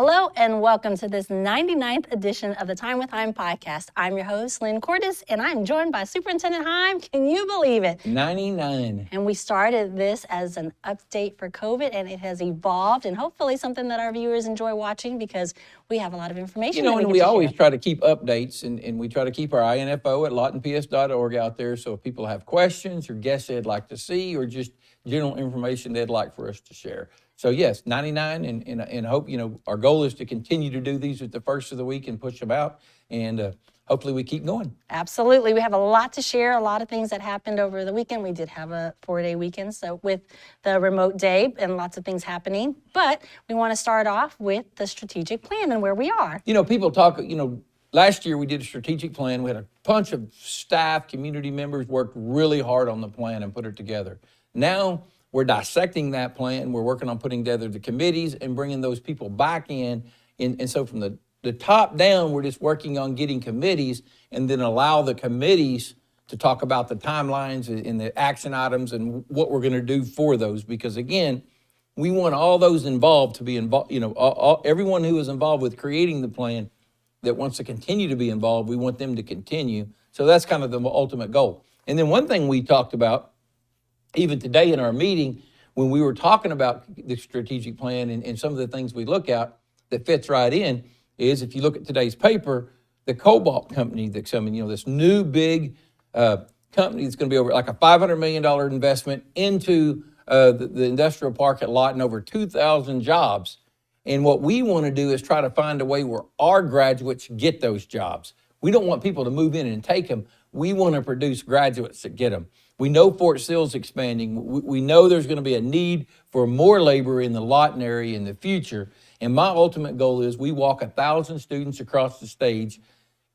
Hello and welcome to this 99th edition of the Time with Hime podcast. I'm your host, Lynn Cordes, and I'm joined by Superintendent Hime. Can you believe it? 99. And we started this as an update for COVID, and it has evolved, and hopefully something that our viewers enjoy watching because we have a lot of information. And we always try to keep updates, and we try to keep our info at lawtonps.org out there. So if people have questions or guests they'd like to see or just general information they'd like for us to share. So yes, 99, and hope, our goal is to continue to do these at the first of the week and push them out, and hopefully we keep going. Absolutely. We have a lot to share, a lot of things that happened over the weekend. We did have a 4-day weekend, so with the remote day and lots of things happening, but we want to start off with the strategic plan and where we are. People talk, last year we did a strategic plan. We had a bunch of staff, community members worked really hard on the plan and put it together. Now, we're dissecting that plan. We're working on putting together the committees and bringing those people back in. And so from the top down, we're just working on getting committees and then allow the committees to talk about the timelines and the action items and what we're going to do for those. Because again, we want all those involved to be involved, everyone who is involved with creating the plan that wants to continue to be involved, we want them to continue. So that's kind of the ultimate goal. And then one thing we talked about, even today in our meeting, when we were talking about the strategic plan and some of the things we look at that fits right in, is if you look at today's paper, the Cobalt company that's coming, this new big company that's going to be over like a $500 million investment into the industrial park at Lawton, over 2,000 jobs. And what we want to do is try to find a way where our graduates get those jobs. We don't want people to move in and take them. We want to produce graduates that get them. We know Fort Sill's expanding. We know there's going to be a need for more labor in the Lawton area in the future. And my ultimate goal is we walk 1,000 students across the stage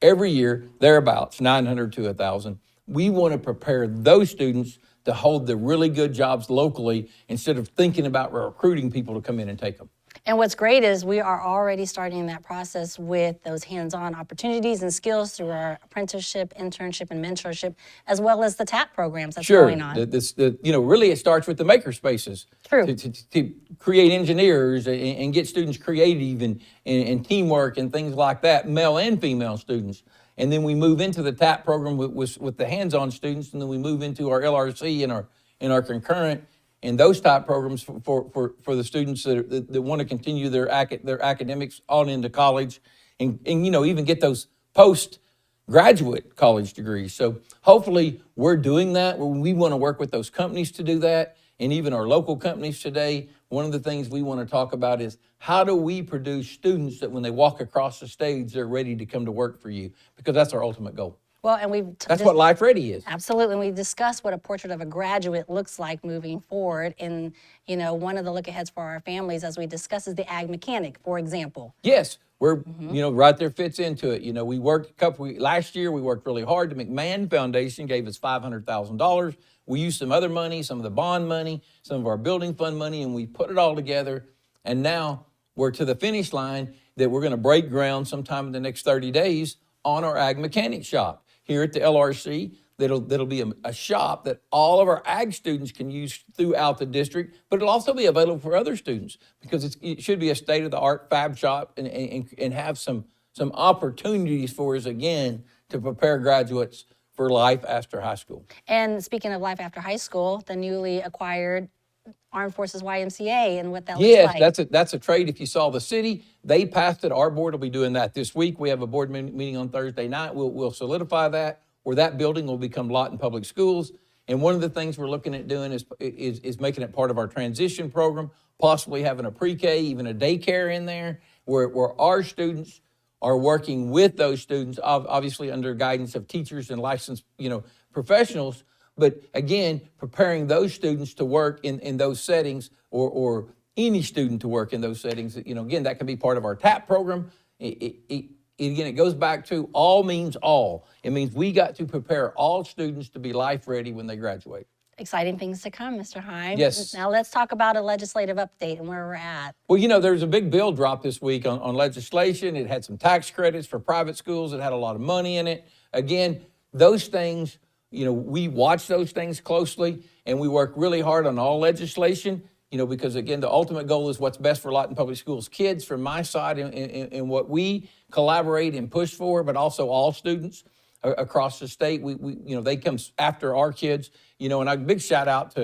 every year, thereabouts, 900 to 1,000. We want to prepare those students to hold the really good jobs locally instead of thinking about recruiting people to come in and take them. And what's great is we are already starting that process with those hands-on opportunities and skills through our apprenticeship, internship, and mentorship, as well as the TAP programs that's going on. Really it starts with the maker spaces. True. To create engineers and get students creative and teamwork and things like that, male and female students. And then we move into the TAP program with the hands-on students, and then we move into our LRC and our concurrent and those type programs for the students that want to continue their academics on into college and even get those postgraduate college degrees. So hopefully we're doing that. We want to work with those companies to do that, and even our local companies today. One of the things we want to talk about is how do we produce students that when they walk across the stage, they're ready to come to work for you, because that's our ultimate goal. Well, and that's what Life Ready is. Absolutely. And we discussed what a portrait of a graduate looks like moving forward. And, one of the look aheads for our families, as we discuss, is the ag mechanic, for example. Yes. We're, right there fits into it. We worked last year, we worked really hard. The McMahon Foundation gave us $500,000. We used some other money, some of the bond money, some of our building fund money, and we put it all together. And now we're to the finish line that we're going to break ground sometime in the next 30 days on our ag mechanic shop here at the LRC. That'll be a shop that all of our ag students can use throughout the district, but it'll also be available for other students because it should be a state-of-the-art fab shop and have some opportunities for us, again, to prepare graduates for life after high school. And speaking of life after high school, the newly acquired Armed Forces YMCA and what that looks like. Yes, that's a trade. If you saw the city, they passed it. Our board will be doing that this week. We have a board meeting on Thursday night. We'll solidify that, where that building will become Lawton Public Schools. And one of the things we're looking at doing is making it part of our transition program, possibly having a pre-K, even a daycare in there, where our students are working with those students, obviously under guidance of teachers and licensed professionals. But again, preparing those students to work in those settings, or any student to work in those settings, again, that can be part of our TAP program. Again, it goes back to all means all. It means we got to prepare all students to be life ready when they graduate. Exciting things to come, Mr. Hime. Yes. Now let's talk about a legislative update and where we're at. Well, there's a big bill drop this week on legislation. It had some tax credits for private schools. It had a lot of money in it. Again, those things, we watch those things closely, and we work really hard on all legislation. because again, the ultimate goal is what's best for Lawton Public Schools kids from my side and what we collaborate and push for, but also all students across the state. They come after our kids, and a big shout out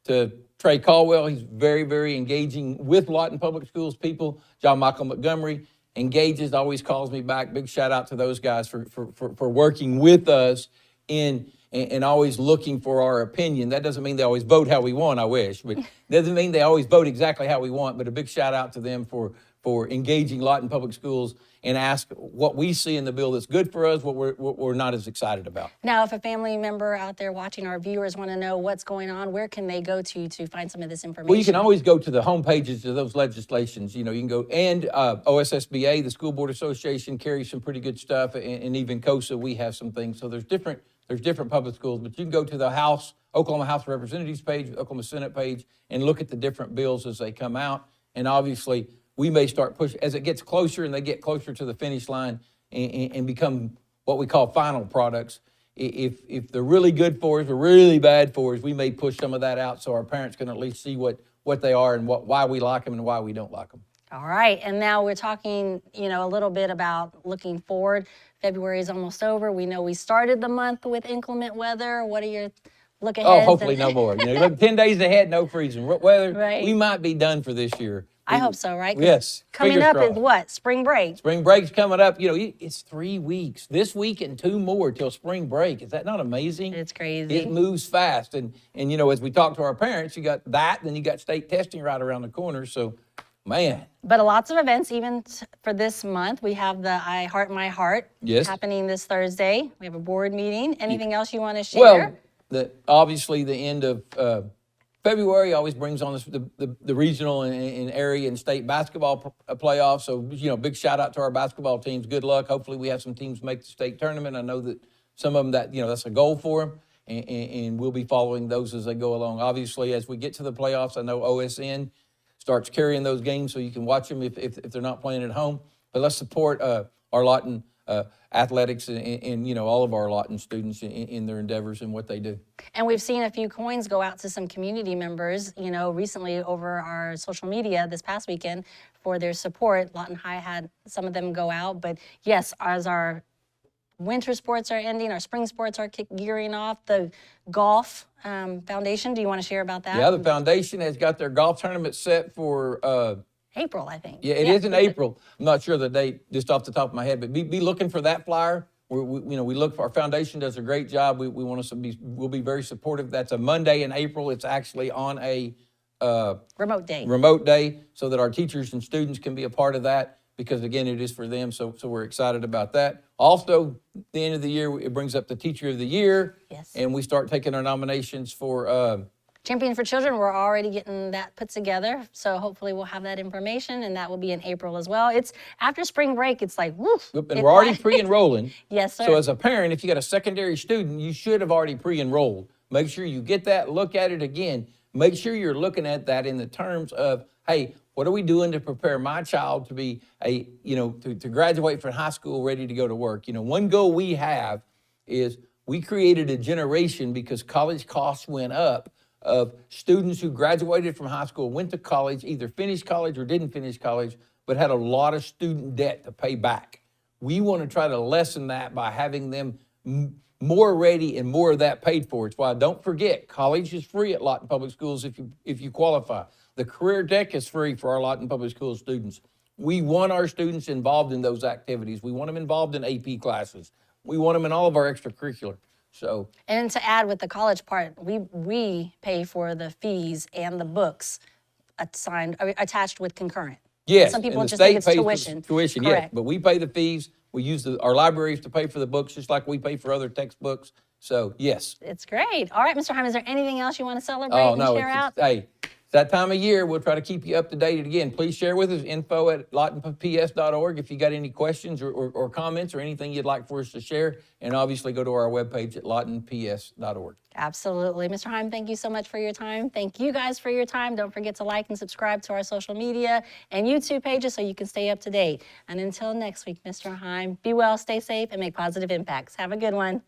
to Trey Caldwell. He's very, very engaging with Lawton Public Schools people. John Michael Montgomery engages, always calls me back. Big shout out to those guys for working with us and always looking for our opinion. That doesn't mean they always vote how we want, I wish, but doesn't mean they always vote exactly how we want, but a big shout out to them for engaging Lawton Public Schools and ask what we see in the bill that's good for us, what we're not as excited about. Now, if a family member out there watching, our viewers want to know what's going on, where can they go to find some of this information? Well, you can always go to the home pages of those legislations. You can go, and OSSBA, the School Board Association, carries some pretty good stuff, and even COSA, we have some things. So there's different public schools, but you can go to the Oklahoma House of Representatives page, Oklahoma Senate page, and look at the different bills as they come out. And obviously, we may start pushing as it gets closer and they get closer to the finish line and become what we call final products. If they're really good for us or really bad for us, we may push some of that out so our parents can at least see what they are and why we like them and why we don't like them. All right, and now we're talking, a little bit about looking forward. February is almost over. We know we started the month with inclement weather. What are your look ahead? Oh, hopefully no more. Look 10 days ahead, no freezing weather. Right. We might be done for this year. I hope so, right? Yes. Coming up is what? Spring break. Spring break's coming up. It's 3 weeks. This week and 2 more till spring break. Is that not amazing? It's crazy. It moves fast. And as we talk to our parents, you got that, then you got state testing right around the corner. So, man. But lots of events, even for this month. We have the I Heart My Heart happening this Thursday. We have a board meeting. Anything else you want to share? Well, obviously the end of February always brings on the regional and area and state basketball playoffs. So, big shout out to our basketball teams. Good luck. Hopefully we have some teams make the state tournament. I know that some of them that's a goal for them, and we'll be following those as they go along. Obviously, as we get to the playoffs, I know OSN starts carrying those games so you can watch them if they're not playing at home. But let's support our Lawton athletics and all of our Lawton students in their endeavors and what they do. And we've seen a few coins go out to some community members, recently over our social media this past weekend for their support. Lawton High had some of them go out, but yes, as our winter sports are ending, our spring sports are gearing off, the golf foundation, do you want to share about that? Yeah, the foundation has got their golf tournament set for April, I think. Yeah, it is in April. I'm not sure the date just off the top of my head, but be looking for that flyer. We look for our foundation does a great job. We'll be very supportive. That's a Monday in April. It's actually on a remote day so that our teachers and students can be a part of that because again, it is for them. So we're excited about that. Also, at the end of the year, it brings up the Teacher of the Year. Yes. And we start taking our nominations for Champion for Children. We're already getting that put together, so hopefully we'll have that information, and that will be in April as well. It's after spring break. It's like, woof. And we're already pre-enrolling. Yes, sir. So as a parent, if you got a secondary student, you should have already pre-enrolled. Make sure you get that, look at it again. Make sure you're looking at that in the terms of, hey, what are we doing to prepare my child to be to graduate from high school ready to go to work? One goal we have is we created a generation because college costs went up of students who graduated from high school, went to college, either finished college or didn't finish college, but had a lot of student debt to pay back. We want to try to lessen that by having them more ready and more of that paid for. It's why don't forget, college is free at Lawton Public Schools if you qualify. The career deck is free for our Lawton Public Schools students. We want our students involved in those activities. We want them involved in AP classes. We want them in all of our extracurricular. So, and to add with the college part, we pay for the fees and the books attached with concurrent. Yes, some people and the just state think it's pays tuition. For tuition, yes, but we pay the fees. We use our libraries to pay for the books, just like we pay for other textbooks. So, yes. It's great. All right, Mr. Hime, is there anything else you want to celebrate and share out? Hey, it's that time of year. We'll try to keep you up to date. Again, please share with us, info@lawtonps.org if you got any questions or comments or anything you'd like for us to share. And obviously go to our webpage at lawtonps.org. Absolutely. Mr. Hime, thank you so much for your time. Thank you guys for your time. Don't forget to like and subscribe to our social media and YouTube pages so you can stay up to date. And until next week, Mr. Hime, be well, stay safe, and make positive impacts. Have a good one.